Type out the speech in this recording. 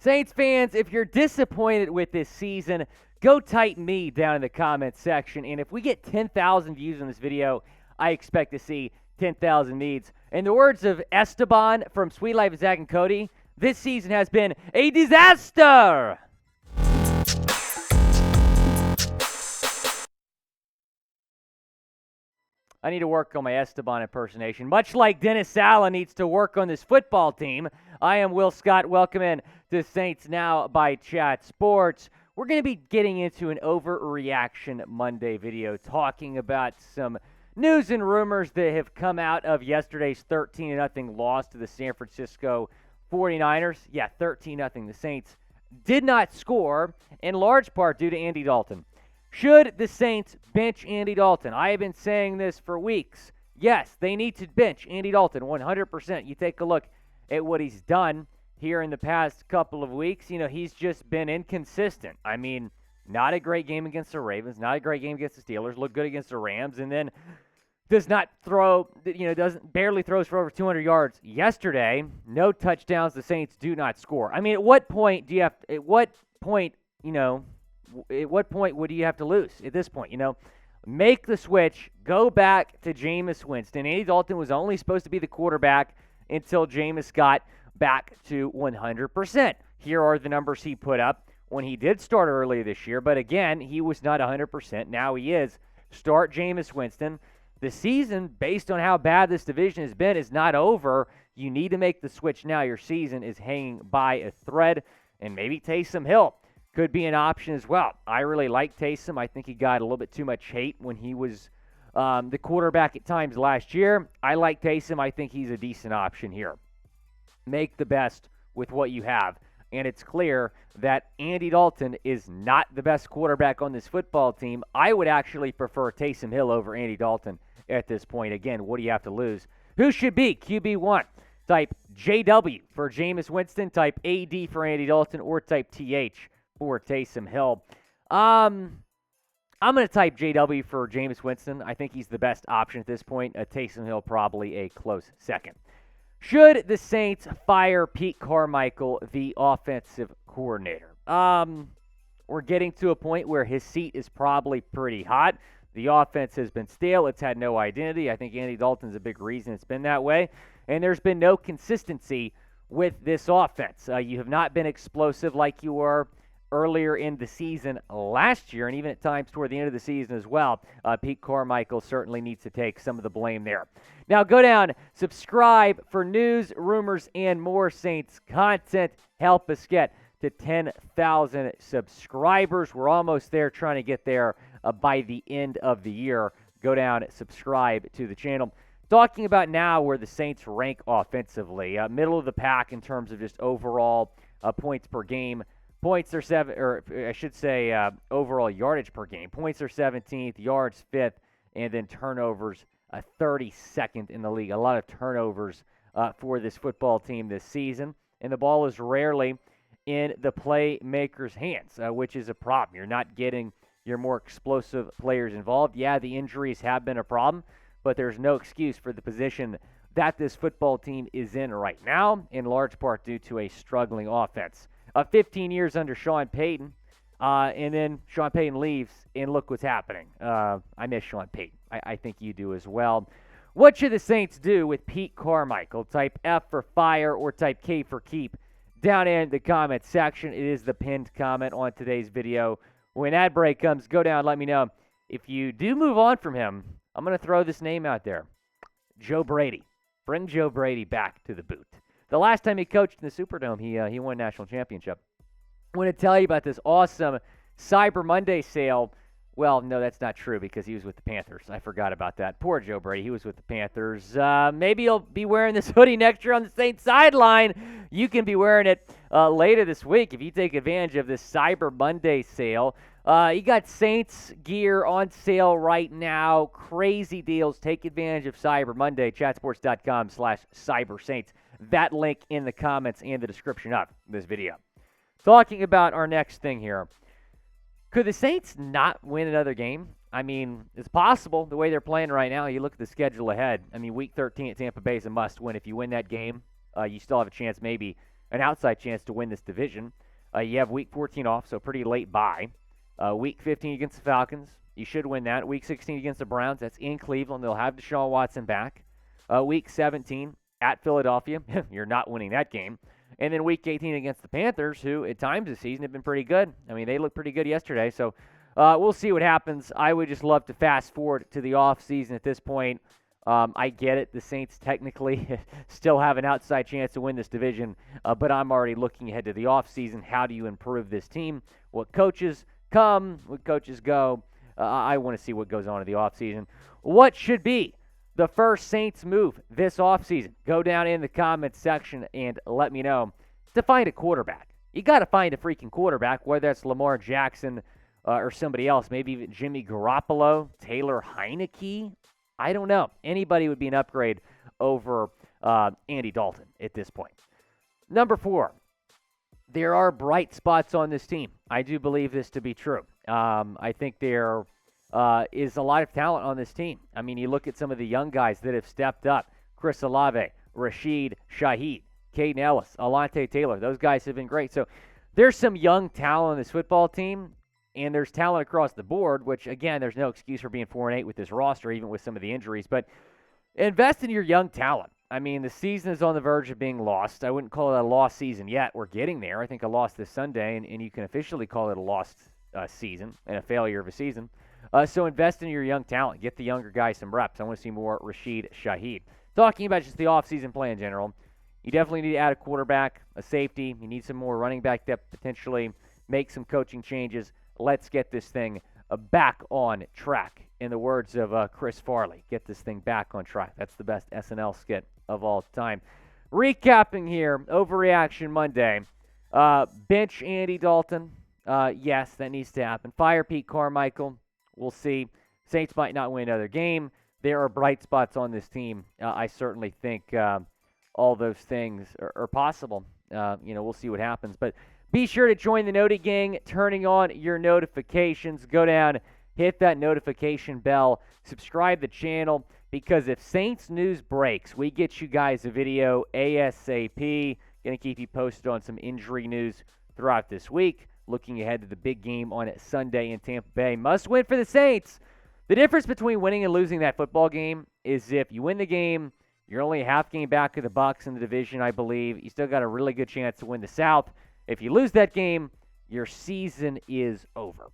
Saints fans, if you're disappointed with this season, go type me down in the comments section. And if we get 10,000 views on this video, I expect to see 10,000 meads. In the words of Esteban from Sweet Life of Zach and Cody, this season has been a disaster. I need to work on my Esteban impersonation. Much like Dennis Allen needs to work on this football team, I am Will Scott. Welcome in to Saints Now by Chat Sports. We're going to be getting into an Overreaction Monday video talking about some news and rumors that have come out of yesterday's 13-0 loss to the San Francisco 49ers. Yeah, 13-0. The Saints did not score, in large part due to Andy Dalton. Should the Saints bench Andy Dalton? I have been saying this for weeks. Yes, they need to bench Andy Dalton 100%. You take a look at what he's done here in the past couple of weeks. He's just been inconsistent. I mean, not a great game against the Ravens, not a great game against the Steelers, looked good against the Rams, and then does not throw, barely throws for over 200 yards yesterday. No touchdowns. The Saints do not score. I mean, at what point would you have to lose at this point? Make the switch, go back to Jameis Winston. Andy Dalton was only supposed to be the quarterback until Jameis got back to 100%. Here are the numbers he put up when he did start earlier this year, but again, he was not 100%. Now he is. Start Jameis Winston. The season, based on how bad this division has been, is not over. You need to make the switch now. Your season is hanging by a thread, and maybe Taysom Hill could be an option as well. I really like Taysom. I think he got a little bit too much hate when he was the quarterback at times last year. I like Taysom. I think he's a decent option here. Make the best with what you have. And it's clear that Andy Dalton is not the best quarterback on this football team. I would actually prefer Taysom Hill over Andy Dalton at this point. Again, what do you have to lose? Who should be QB1? Type JW for Jameis Winston, type AD for Andy Dalton, or type TH for Taysom Hill. I'm going to type JW for Jameis Winston. I think he's the best option at this point. Taysom Hill probably a close second. Should the Saints fire Pete Carmichael, the offensive coordinator? We're getting to a point where his seat is probably pretty hot. The offense has been stale. It's had no identity. I think Andy Dalton's a big reason it's been that way. And there's been no consistency with this offense. You have not been explosive like you were earlier in the season last year, and even at times toward the end of the season as well. Pete Carmichael certainly needs to take some of the blame there. Now go down, subscribe for news, rumors, and more Saints content. Help us get to 10,000 subscribers. We're almost there, trying to get there by the end of the year. Go down, subscribe to the channel. Talking about now where the Saints rank offensively, middle of the pack in terms of just overall points per game. Points are overall yardage per game. Points are 17th, yards 5th, and then turnovers 32nd in the league. A lot of turnovers for this football team this season, and the ball is rarely in the playmakers' hands, which is a problem. You're not getting your more explosive players involved. Yeah, the injuries have been a problem, but there's no excuse for the position that this football team is in right now, in large part due to a struggling offense. 15 years under Sean Payton, and then Sean Payton leaves, and look what's happening. I miss Sean Payton. I think you do as well. What should the Saints do with Pete Carmichael? Type F for fire or type K for keep down in the comment section. It is the pinned comment on today's video. When ad break comes, go down, let me know. If you do move on from him, I'm going to throw this name out there. Joe Brady. Bring Joe Brady back to the boot. The last time he coached in the Superdome, he won a national championship. I want to tell you about this awesome Cyber Monday sale. Well, no, that's not true because he was with the Panthers. I forgot about that. Poor Joe Brady. He was with the Panthers. Maybe he'll be wearing this hoodie next year on the Saints sideline. You can be wearing it later this week if you take advantage of this Cyber Monday sale. You got Saints gear on sale right now. Crazy deals. Take advantage of Cyber Monday. Chatsports.com/CyberSaints. That link in the comments and the description of this video. Talking about our next thing here. Could the Saints not win another game? I mean, it's possible the way they're playing right now. You look at the schedule ahead. I mean, Week 13 at Tampa Bay is a must-win. If you win that game, you still have a chance maybe an outside chance to win this division. You have Week 14 off, so pretty late bye. Week 15 against the Falcons, you should win that. Week 16 against the Browns, that's in Cleveland. They'll have Deshaun Watson back. Week 17 at Philadelphia, you're not winning that game. And then Week 18 against the Panthers, who at times this season have been pretty good. I mean, they looked pretty good yesterday, so we'll see what happens. I would just love to fast forward to the offseason at this point. I get it. The Saints technically still have an outside chance to win this division, but I'm already looking ahead to the offseason. How do you improve this team? What coaches come? What coaches go? I want to see what goes on in the offseason. What should be the first Saints move this offseason? Go down in the comments section and let me know. To find a quarterback. You got to find a freaking quarterback, whether that's Lamar Jackson or somebody else, maybe even Jimmy Garoppolo, Taylor Heineke. I don't know. Anybody would be an upgrade over Andy Dalton at this point. Number 4, there are bright spots on this team. I do believe this to be true. I think there is a lot of talent on this team. I mean, you look at some of the young guys that have stepped up. Chris Olave, Rashid, Shaheed, Caden Ellis, Alante Taylor. Those guys have been great. So there's some young talent on this football team, and there's talent across the board, which, again, there's no excuse for being 4-8 with this roster, even with some of the injuries. But invest in your young talent. I mean, the season is on the verge of being lost. I wouldn't call it a lost season yet. We're getting there. I think a loss this Sunday, and you can officially call it a lost season and a failure of a season. So invest in your young talent. Get the younger guys some reps. I want to see more Rashid, Shaheed. Talking about just the offseason play in general, you definitely need to add a quarterback, a safety. You need some more running back depth potentially. Make some coaching changes. Let's get this thing back on track. In the words of Chris Farley, get this thing back on track. That's the best SNL skit of all time. Recapping here, Overreaction Monday. Bench Andy Dalton. Yes, that needs to happen. Fire Pete Carmichael. We'll see. Saints might not win another game. There are bright spots on this team. I certainly think all those things are possible. We'll see what happens. But be sure to join the Noti Gang, turning on your notifications. Go down, hit that notification bell, subscribe to the channel, because if Saints news breaks, we get you guys a video ASAP. Going to keep you posted on some injury news throughout this week. Looking ahead to the big game on Sunday in Tampa Bay. Must win for the Saints. The difference between winning and losing that football game is if you win the game, you're only a half game back of the Bucs in the division, I believe. You still got a really good chance to win the South. If you lose that game, your season is over.